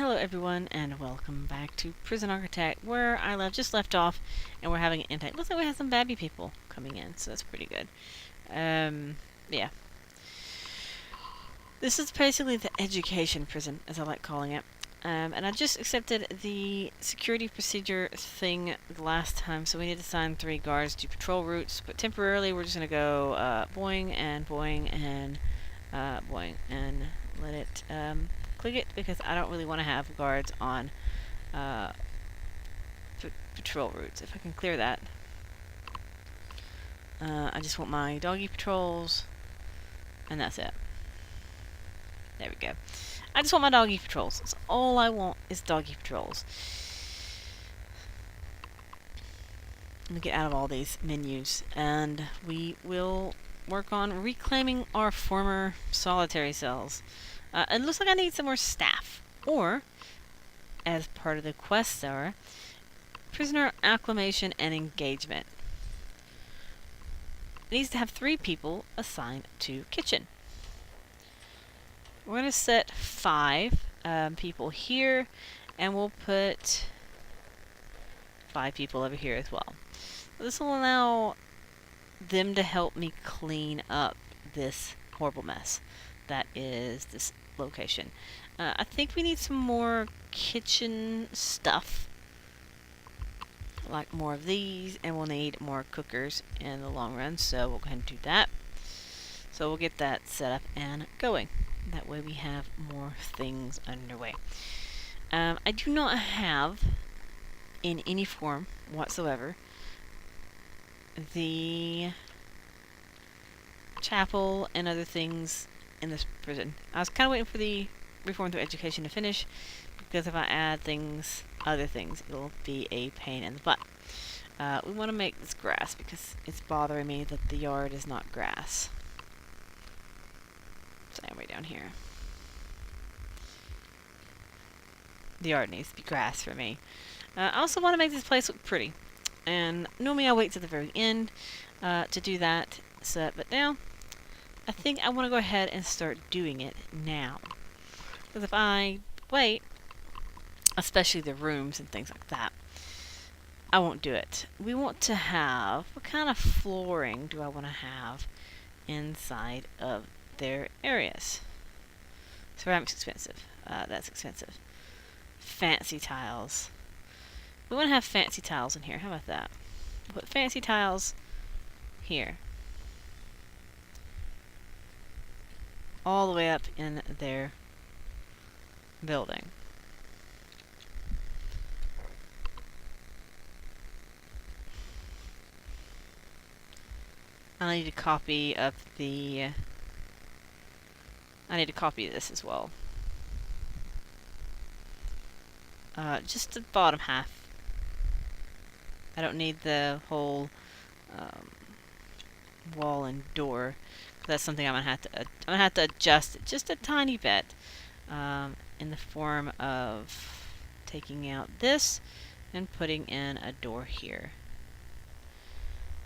Hello everyone and welcome back to Prison Architect, where I just left off and we're having an intake. Looks like we have some babby people coming in, so that's pretty good. Yeah. This is basically the education prison, as I like calling it. And I just accepted the security procedure thing the last time, so we need to assign 3 guards to patrol routes, but temporarily we're just going to go boing and boing and boing and let it click it, because I don't really want to have guards on patrol routes. If I can clear that. I just want my doggy patrols, and that's it. There we go. I just want my doggy patrols. That's all I want, is doggy patrols. Let me get out of all these menus, and we will work on reclaiming our former solitary cells. It looks like I need some more staff, or, as part of the quests are, prisoner acclimation and engagement. It needs to have 3 people assigned to kitchen. We're going to set 5 people here, and we'll put 5 people over here as well. This will allow them to help me clean up this horrible mess that is this location. I think we need some more kitchen stuff, like more of these, and we'll need more cookers in the long run, so we'll go ahead and do that. So we'll get that set up and going. That way we have more things underway. I do not have, in any form whatsoever, the chapel and other things in this prison. I was kind of waiting for the reform through education to finish, because if I add things, other things, it'll be a pain in the butt. We want to make this grass, because it's bothering me that the yard is not grass. So way down here. The yard needs to be grass for me. I also want to make this place look pretty. And normally I wait to the very end to do that. But now, I think I want to go ahead and start doing it now. Because if I wait, especially the rooms and things like that, I won't do it. We want to have, what kind of flooring do I want to have inside of their areas? Ceramic's expensive. That's expensive. Fancy tiles. We want to have fancy tiles in here. How about that? We'll put fancy tiles here. All the way up in their building. I need to copy up the... I need to copy this as well. Just the bottom half. I don't need the whole wall and door. That's something I'm gonna have to adjust it just a tiny bit, in the form of taking out this and putting in a door here.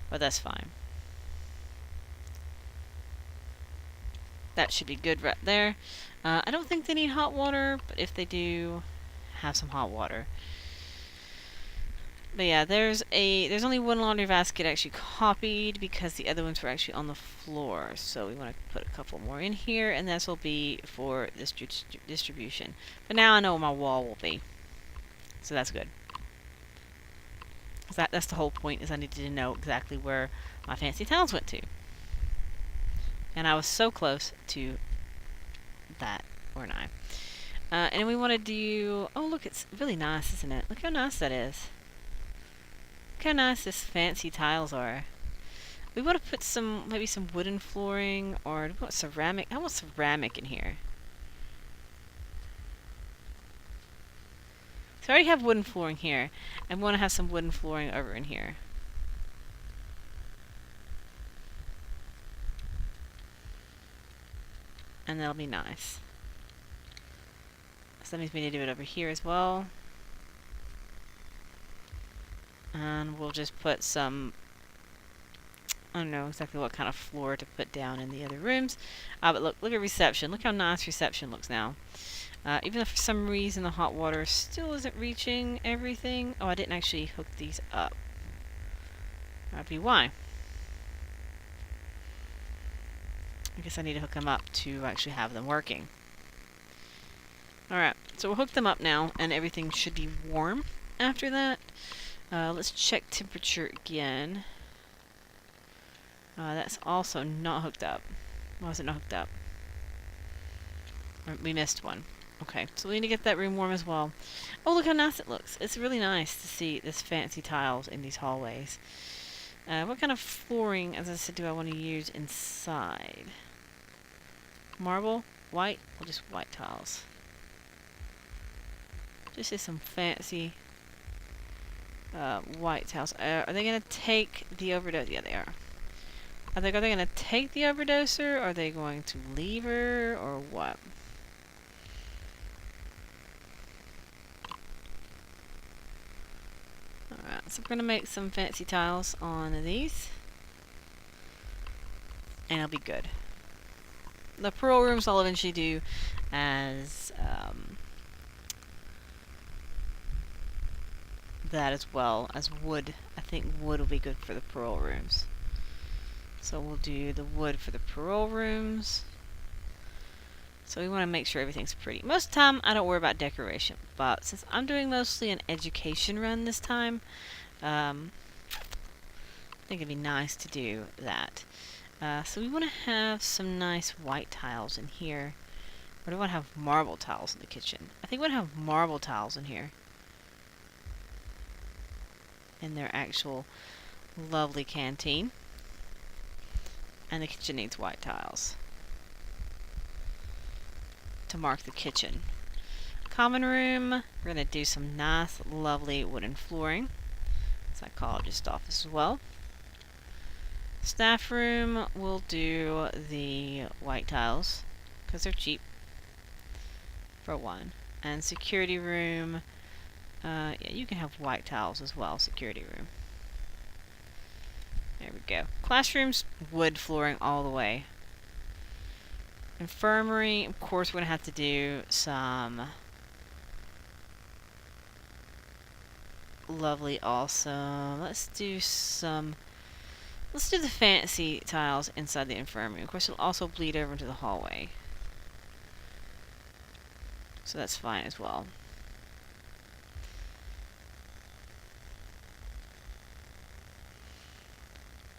But that's fine. That should be good right there. I don't think they need hot water, but if they do, have some hot water. But yeah, there's only one laundry basket actually copied, because the other ones were actually on the floor. So we want to put a couple more in here, and this will be for this distribution. But now I know where my wall will be, so that's good. That's the whole point, is I needed to know exactly where my fancy tiles went to. And I was so close to that, weren't I? And we want to do... Oh, look, it's really nice, isn't it? Look how nice that is. Look how nice this fancy tiles are. We want to put maybe some wooden flooring, or do we want ceramic? I want ceramic in here. So I already have wooden flooring here. I want to have some wooden flooring over in here. And that'll be nice. So that means we need to do it over here as well. And we'll just put some... I don't know exactly what kind of floor to put down in the other rooms. But look at reception. Look how nice reception looks now. Even if for some reason the hot water still isn't reaching everything. Oh, I didn't actually hook these up. That'd be why. I guess I need to hook them up to actually have them working. Alright, so we'll hook them up now, and everything should be warm after that. Let's check temperature again. That's also not hooked up. Why is it not hooked up? We missed one. Okay, so we need to get that room warm as well. Oh, look how nice it looks. It's really nice to see this fancy tiles in these hallways. What kind of flooring, as I said, do I want to use inside? Marble? White? Or just white tiles? Just is some fancy white tiles. Are they going to take the overdose? Yeah, they are. Are they going to take the overdoser? Are they going to leave her? Or what? Alright, so we're going to make some fancy tiles on these. And it'll be good. The parole rooms I'll eventually do as that as well as wood. I think wood will be good for the parole rooms. So we'll do the wood for the parole rooms. So we want to make sure everything's pretty. Most of the time I don't worry about decoration, but since I'm doing mostly an education run this time, I think it'd be nice to do that. So we want to have some nice white tiles in here. Or do I want to have marble tiles in the kitchen? I think we want to have marble tiles in here. In their actual lovely canteen. And the kitchen needs white tiles to mark the kitchen. Common room, we're going to do some nice, lovely wooden flooring. Psychologist office as well. Staff room, we'll do the white tiles because they're cheap for one. And security room, yeah, you can have white tiles as well. Security room. There we go. Classrooms, wood flooring all the way. Infirmary, of course, we're going to have to do some lovely, awesome. Let's do the fancy tiles inside the infirmary. Of course, it'll also bleed over into the hallway. So that's fine as well.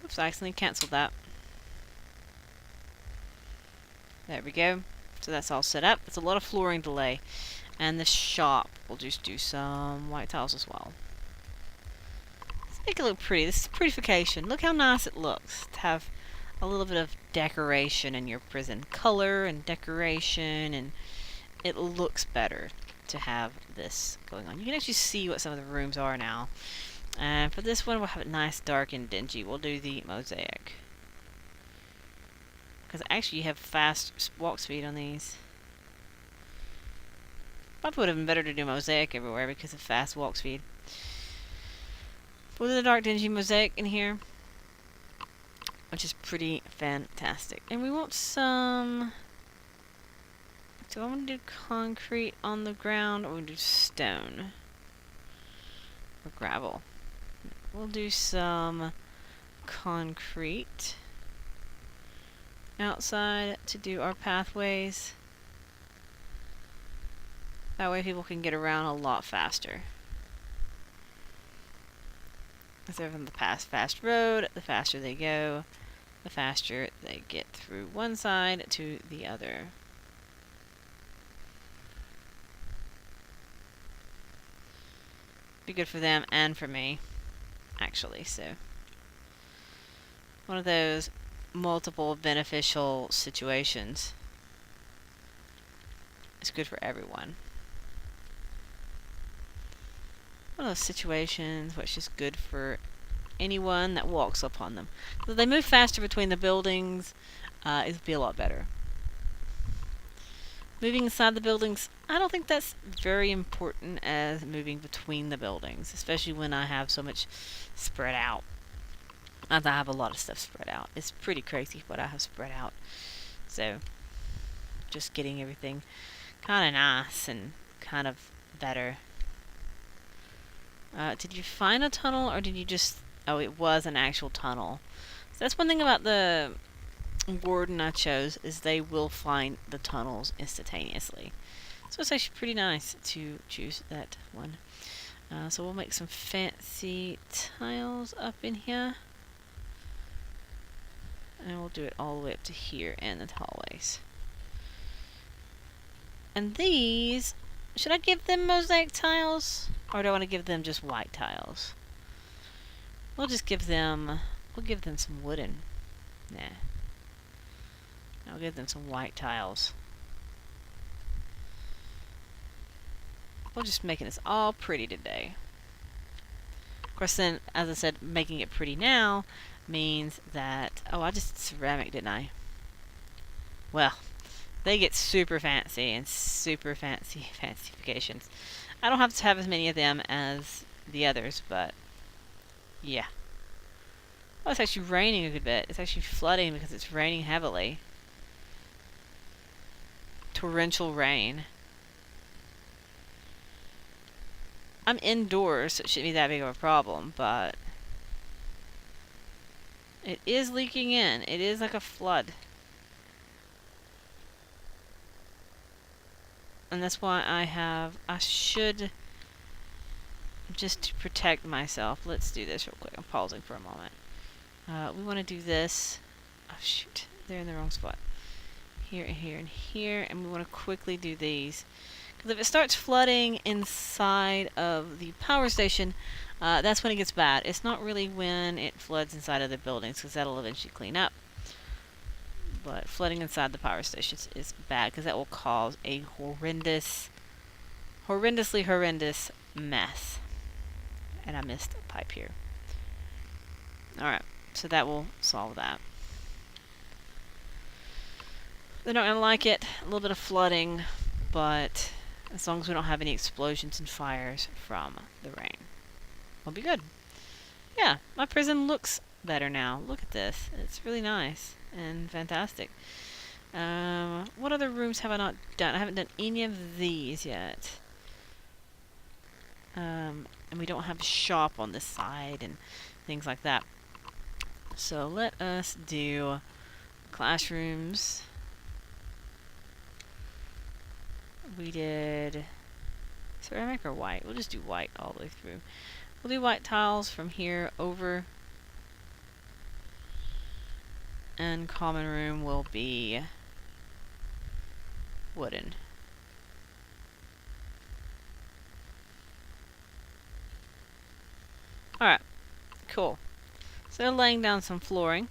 Oops, I accidentally canceled that. There we go. So that's all set up. It's a lot of flooring delay. And the shop, we'll just do some white tiles as well. Let's make it look pretty. This is prettification. Look how nice it looks to have a little bit of decoration in your prison. Color and decoration, and it looks better to have this going on. You can actually see what some of the rooms are now. And for this one, we'll have it nice, dark, and dingy. We'll do the mosaic. Because actually you have fast walk speed on these. Probably would have been better to do mosaic everywhere because of fast walk speed. We'll do the dark dingy mosaic in here, which is pretty fantastic. And we want some... Do I want to do concrete on the ground or do stone? Or gravel? We'll do some concrete outside to do our pathways. That way people can get around a lot faster. Instead of the fast road, the faster they go, the faster they get through one side to the other. Be good for them and for me, actually, so. One of those multiple beneficial situations. It's good for everyone. One of those situations which is good for anyone that walks upon them. So they move faster between the buildings, it'll be a lot better. Moving inside the buildings, I don't think that's very important as moving between the buildings, especially when I have so much spread out. I have a lot of stuff spread out. It's pretty crazy what I have spread out. So, just getting everything kind of nice and kind of better. Did you find a tunnel, or did you just... Oh, it was an actual tunnel. So that's one thing about the warden I chose, is they will find the tunnels instantaneously. So it's actually pretty nice to choose that one. So we'll make some fancy tiles up in here. And we'll do it all the way up to here and the hallways. And these, should I give them mosaic tiles? Or do I want to give them just white tiles? We'll just give them, we'll give them some wooden. Nah. I'll give them some white tiles. We're just making this all pretty today. Of course then, as I said, making it pretty now means that... Oh, I just ceramic, didn't I? Well, they get super fancy and super fancy fancifications. I don't have to have as many of them as the others, but yeah. Oh, it's actually raining a good bit. It's actually flooding because it's raining heavily. Torrential rain. I'm indoors, so it shouldn't be that big of a problem, but it is leaking in. It is like a flood. And that's why I should, just to protect myself, let's do this real quick. I'm pausing for a moment. We want to do this. Oh shoot, they're in the wrong spot. Here and here and here, and we want to quickly do these. Because if it starts flooding inside of the power station, that's when it gets bad. It's not really when it floods inside of the buildings, because that'll eventually clean up. But flooding inside the power stations is bad, because that will cause a horrendously horrendous mess. And I missed a pipe here. Alright, so that will solve that. They're not going to like it. A little bit of flooding, but as long as we don't have any explosions and fires from the rain, we'll be good. Yeah, my prison looks better now. Look at this. It's really nice and fantastic. What other rooms have I not done? I haven't done any of these yet. And we don't have a shop on this side and things like that. So let us do classrooms. We did ceramic or white? We'll just do white all the way through. We'll do white tiles from here over. And common room will be wooden. Alright, cool. So they're laying down some flooring,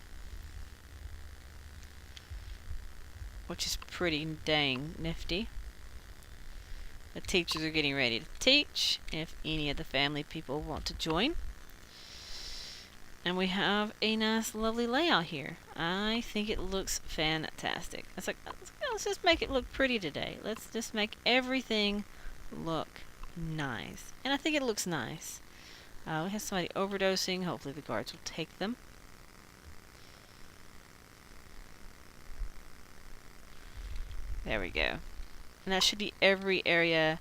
which is pretty dang nifty. The teachers are getting ready to teach, if any of the family people want to join. And we have a nice, lovely layout here. I think it looks fantastic. It's like, let's just make it look pretty today. Let's just make everything look nice. And I think it looks nice. We have somebody overdosing. Hopefully the guards will take them. There we go. And that should be every area,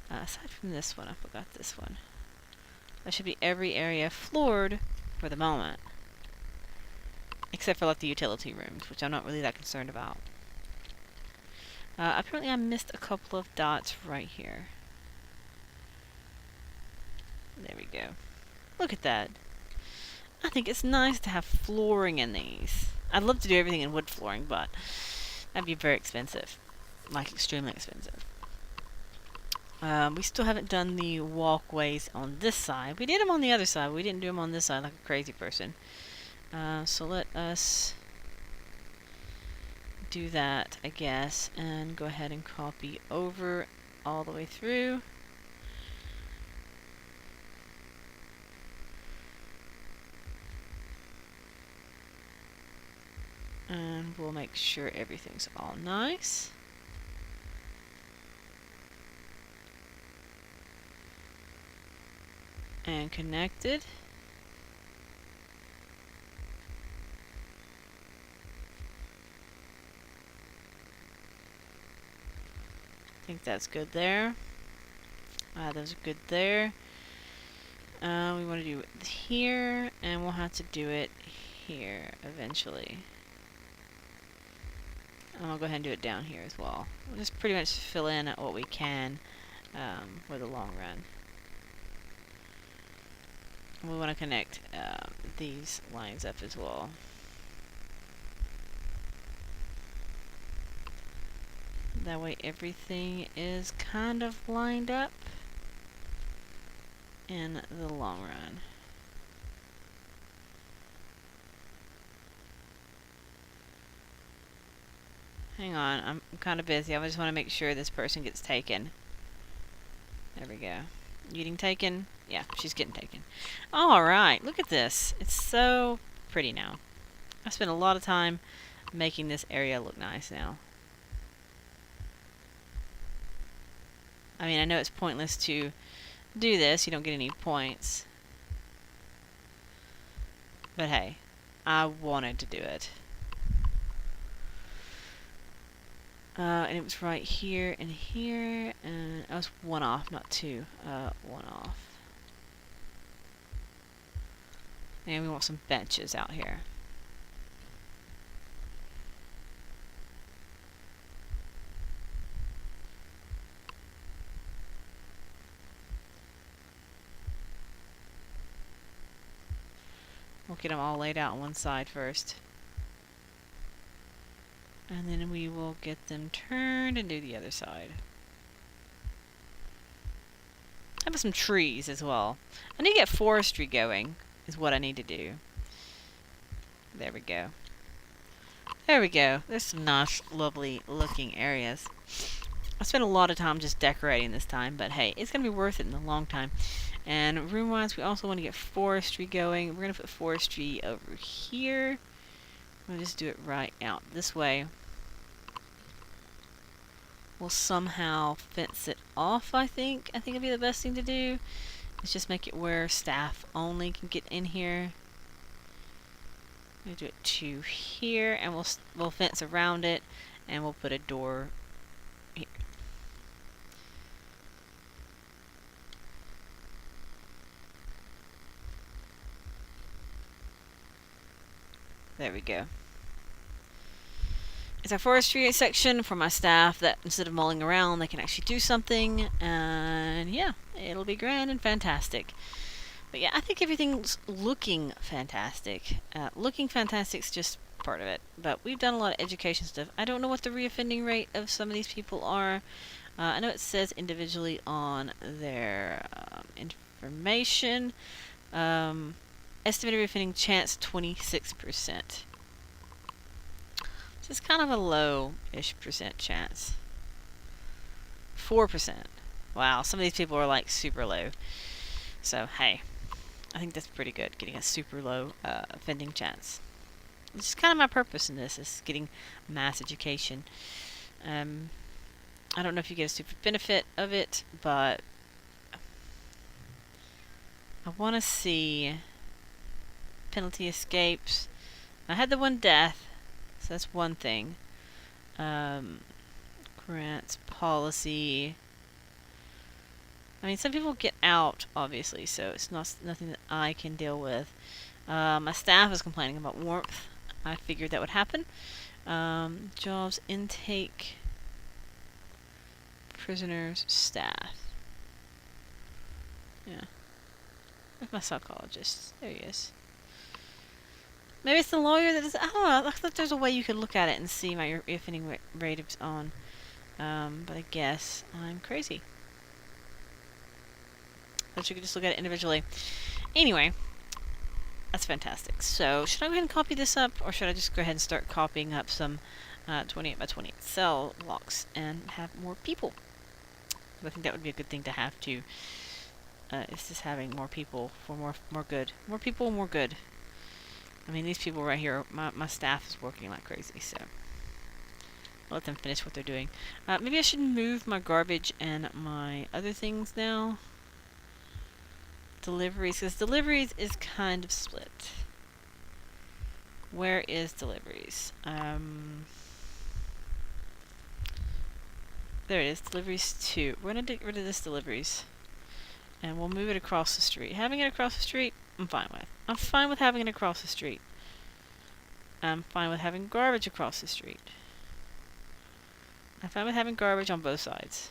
aside from this one. I forgot this one. That should be every area floored for the moment. Except for like the utility rooms, which I'm not really that concerned about. Apparently I missed a couple of dots right here. There we go. Look at that. I think it's nice to have flooring in these. I'd love to do everything in wood flooring, but that'd be very expensive. Like, extremely expensive. We still haven't done the walkways on this side. We did them on the other side. We didn't do them on this side like a crazy person. So let us do that, I guess, and go ahead and copy over all the way through. And we'll make sure everything's all nice. And connected. think that's good there. Those are good there. We want to do it here, and we'll have to do it here eventually. And I'll go ahead and do it down here as well. We'll just pretty much fill in what we can for the long run. We want to connect these lines up as well. That way everything is kind of lined up in the long run. Hang on, I'm kind of busy. I just want to make sure this person gets taken. There we go. Getting taken? Yeah, she's getting taken. Alright, look at this. It's so pretty now. I spent a lot of time making this area look nice now. I mean, I know it's pointless to do this. You don't get any points. But hey, I wanted to do it. And it was right here and here, and I was one off, not two. One off. And we want some benches out here. We'll get them all laid out on one side first. And then we will get them turned and do the other side. How about some trees as well? I need to get forestry going, is what I need to do. There we go. There we go. There's some nice, lovely looking areas. I spent a lot of time just decorating this time, but hey, it's going to be worth it in the long time. And room-wise, we also want to get forestry going. We're going to put forestry over here. We'll just do it right out this way. We'll somehow fence it off, I think. I think it'd be the best thing to do. Is just make it where staff only can get in here. We'll do it to here, and we'll fence around it, and we'll put a door here. There we go. It's our forestry section for my staff that instead of mulling around, they can actually do something. And yeah, it'll be grand and fantastic. But yeah, I think everything's looking fantastic. Looking fantastic's just part of it. But we've done a lot of education stuff. I don't know what the reoffending rate of some of these people are. I know it says individually on their information. Estimated reoffending chance 26%. It's kind of a low-ish percent chance. 4%. Wow, some of these people are like super low. So, hey, I think that's pretty good, getting a super low offending chance. It's kind of my purpose in this, is getting mass education. I don't know if you get a super benefit of it, but I want to see penalty escapes. I had the one death. So that's one thing. Grants, policy. I mean, some people get out, obviously, so it's nothing that I can deal with. My staff is complaining about warmth. I figured that would happen. Jobs, intake, prisoners, staff. Yeah. Where's my psychologist? There he is. Maybe it's the lawyer that is. I don't know. I thought there's a way you could look at it and see my reoffending rate is on. But I guess I'm crazy. But you could just look at it individually. Anyway, that's fantastic. So, should I go ahead and copy this up, or should I just go ahead and start copying up some 28 by 28 cell blocks and have more people? I think that would be a good thing to have too. It's just having more people for more good. More people, more good. I mean, these people right here, my staff is working like crazy, so I'll let them finish what they're doing. Maybe I should move my garbage and my other things now. Deliveries, because deliveries is kind of split. Where is deliveries? There it is, deliveries 2. We're going to get rid of this deliveries. And we'll move it across the street. Having it across the street, I'm fine with. I'm fine with having it across the street. I'm fine with having garbage across the street. I'm fine with having garbage on both sides,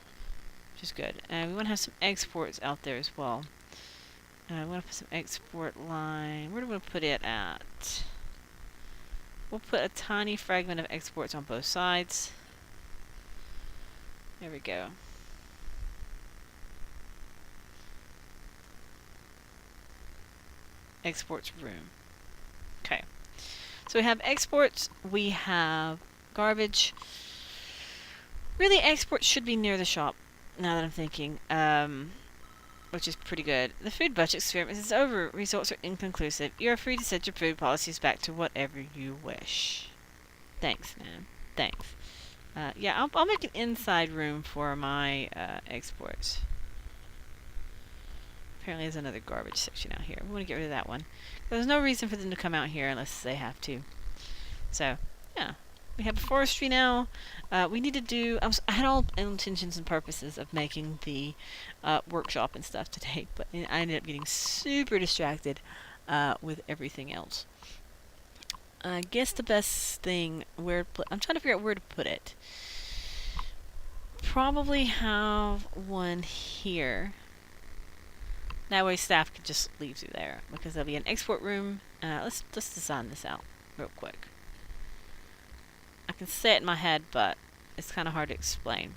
which is good. And we want to have some exports out there as well. We want to put some export line. Where do we want to put it at? We'll put a tiny fragment of exports on both sides. There we go. Exports room. Okay. So we have exports, we have garbage. Really, exports should be near the shop, now that I'm thinking, which is pretty good. The food budget experiment is over. Results are inconclusive. You are free to set your food policies back to whatever you wish. Thanks, man. Thanks. Yeah, I'll make an inside room for my exports. Apparently there's another garbage section out here. We want to get rid of that one. There's no reason for them to come out here unless they have to. So, yeah. We have forestry now. We need to do... I had all intentions and purposes of making the workshop and stuff today, but I ended up getting super distracted with everything else. I guess the best thing... I'm trying to figure out where to put it. Probably have one here. That way staff can just leave through there, because there'll be an export room. Let's design this out real quick. I can say it in my head, but it's kind of hard to explain.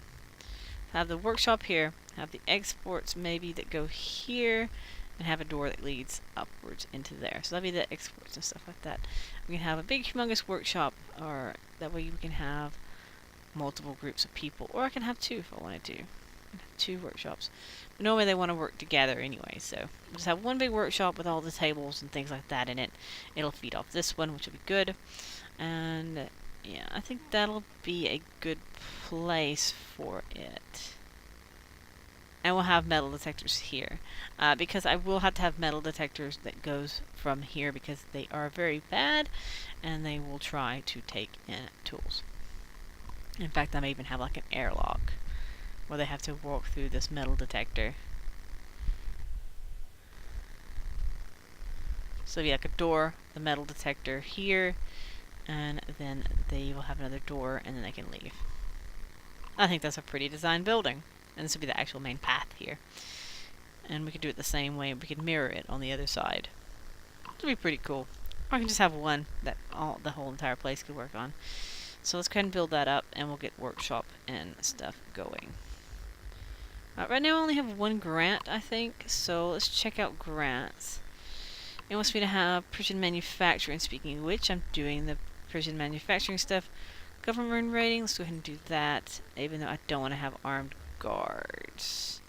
Have the workshop here, have the exports maybe that go here, and have a door that leads upwards into there. So that'll be the exports and stuff like that. We can have a big humongous workshop, or that way we can have multiple groups of people, or I can have 2 if I wanted to. I can have 2 workshops. But normally they want to work together anyway, so we'll just have one big workshop with all the tables and things like that in it. It'll feed off this one, which will be good. And yeah, I think that'll be a good place for it. And we'll have metal detectors here. Because I will have to have metal detectors that goes from here, because they are very bad and they will try to take in tools. In fact, I may even have like an airlock where they have to walk through this metal detector. So it'll be like a door, the metal detector here, and then they will have another door, and then they can leave. I think that's a pretty designed building. And this will be the actual main path here. And we could do it the same way. We could mirror it on the other side. It'll be pretty cool. Or I can just have one that the whole entire place could work on. So let's go ahead and build that up, and we'll get workshop and stuff going. Right now I only have 1 grant, I think. So let's check out grants. It wants me to have precision manufacturing. Speaking of which, I'm doing the precision manufacturing stuff. Government rating, let's go ahead and do that, even though I don't want to have armed guards.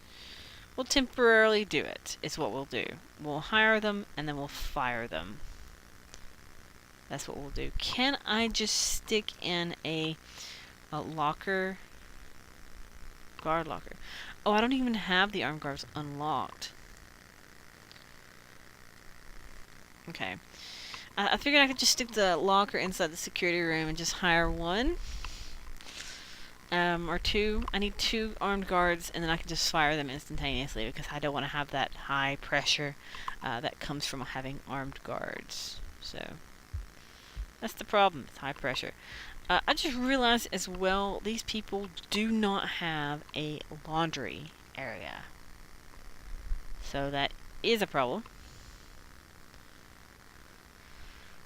We'll temporarily do it, is what we'll do. We'll hire them, and then we'll fire them. That's what we'll do. Can I just stick in a locker? Guard locker. Oh, I don't even have the armed guards unlocked. Okay. I figured I could just stick the locker inside the security room and just hire 1. Or 2. I need 2 armed guards, and then I can just fire them instantaneously, because I don't want to have that high pressure that comes from having armed guards. So, that's the problem, it's high pressure. I just realized as well, these people do not have a laundry area. So that is a problem.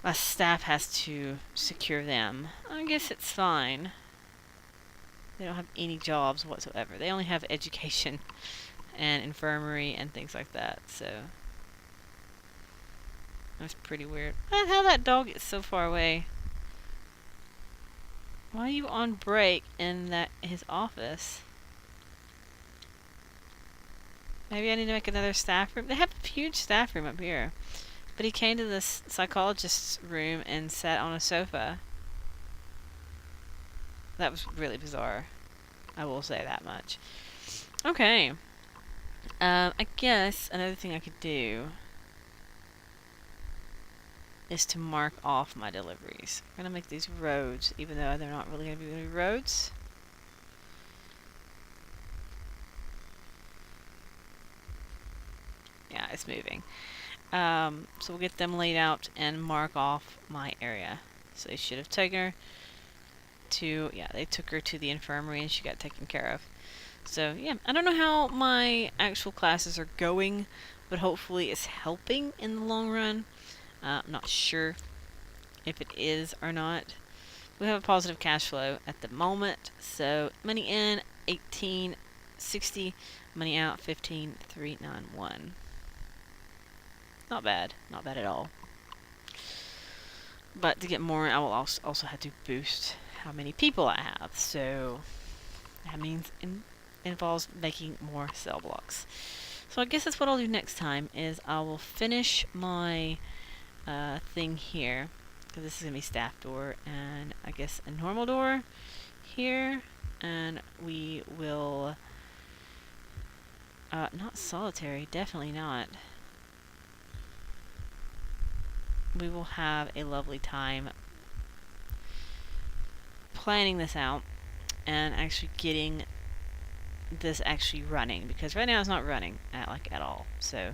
My staff has to secure them. I guess it's fine. They don't have any jobs whatsoever. They only have education and infirmary and things like that, so that's pretty weird. How that dog gets so far away? Why are you on break in his office? Maybe I need to make another staff room. They have a huge staff room up here. But he came to this psychologist's room and sat on a sofa. That was really bizarre. I will say that much. Okay. I guess another thing I could do is to mark off my deliveries. I'm going to make these roads, even though they're not really going to be roads. guys moving. So we'll get them laid out and mark off my area. So they should have taken her to, yeah, they took her to the infirmary and she got taken care of. So yeah, I don't know how my actual classes are going, but hopefully it's helping in the long run. I'm not sure if it is or not. We have a positive cash flow at the moment, so money in 1860, money out 15391. Not bad, not bad at all. But to get more, I will also have to boost how many people I have. So that means involves making more cell blocks. So I guess that's what I'll do next time. Is I will finish my thing here, because this is gonna be staff door, and I guess a normal door here, and we will not solitary, definitely not. We will have a lovely time planning this out and actually getting this actually running, because right now it's not running at all. So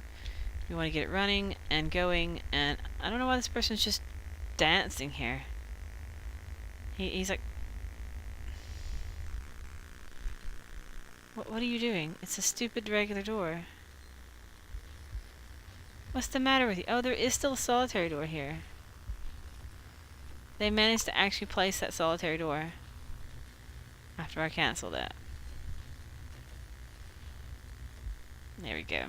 we want to get it running and going, and I don't know why this person's just dancing here. He's like, what are you doing? It's a stupid regular door. What's the matter with you? Oh, there is still a solitary door here. They managed to actually place that solitary door after I canceled it. There we go.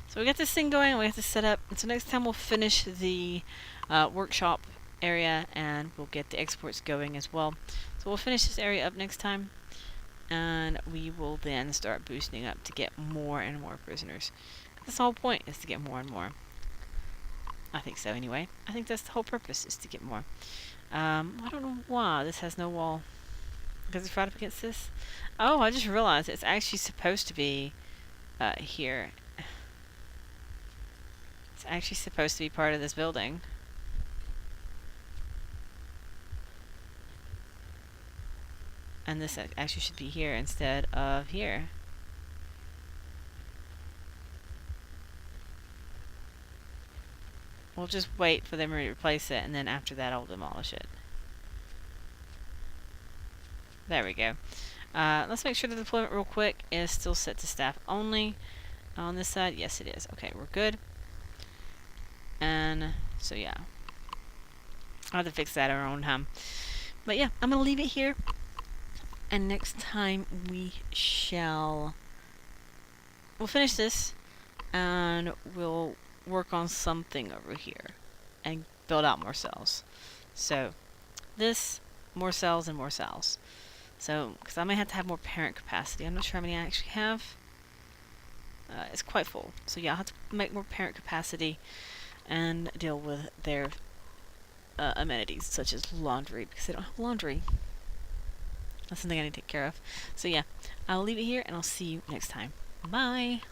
So we got this thing going, we have to set up, and so next time we'll finish the workshop area and we'll get the exports going as well. So we'll finish this area up next time, and we will then start boosting up to get more and more prisoners. That's the whole point, is to get more and more. I think so anyway. I think that's the whole purpose, is to get more. I don't know why this has no wall. Because it's right up against this? Oh, I just realized it's actually supposed to be here. It's actually supposed to be part of this building. And this actually should be here instead of here. We'll just wait for them to replace it, and then after that I'll demolish it. There we go. Let's make sure the deployment real quick is still set to staff only. On this side, yes it is. Okay, we're good. And so yeah, I'll have to fix that at our own time. But yeah, I'm gonna leave it here, and next time we'll finish this, and we'll work on something over here and build out more cells. So this, more cells and more cells. So, because I may have to have more parent capacity. I'm not sure how many I actually have. It's quite full. So yeah, I'll have to make more parent capacity and deal with their amenities, such as laundry, because they don't have laundry. That's something I need to take care of. So yeah, I'll leave it here, and I'll see you next time. Bye!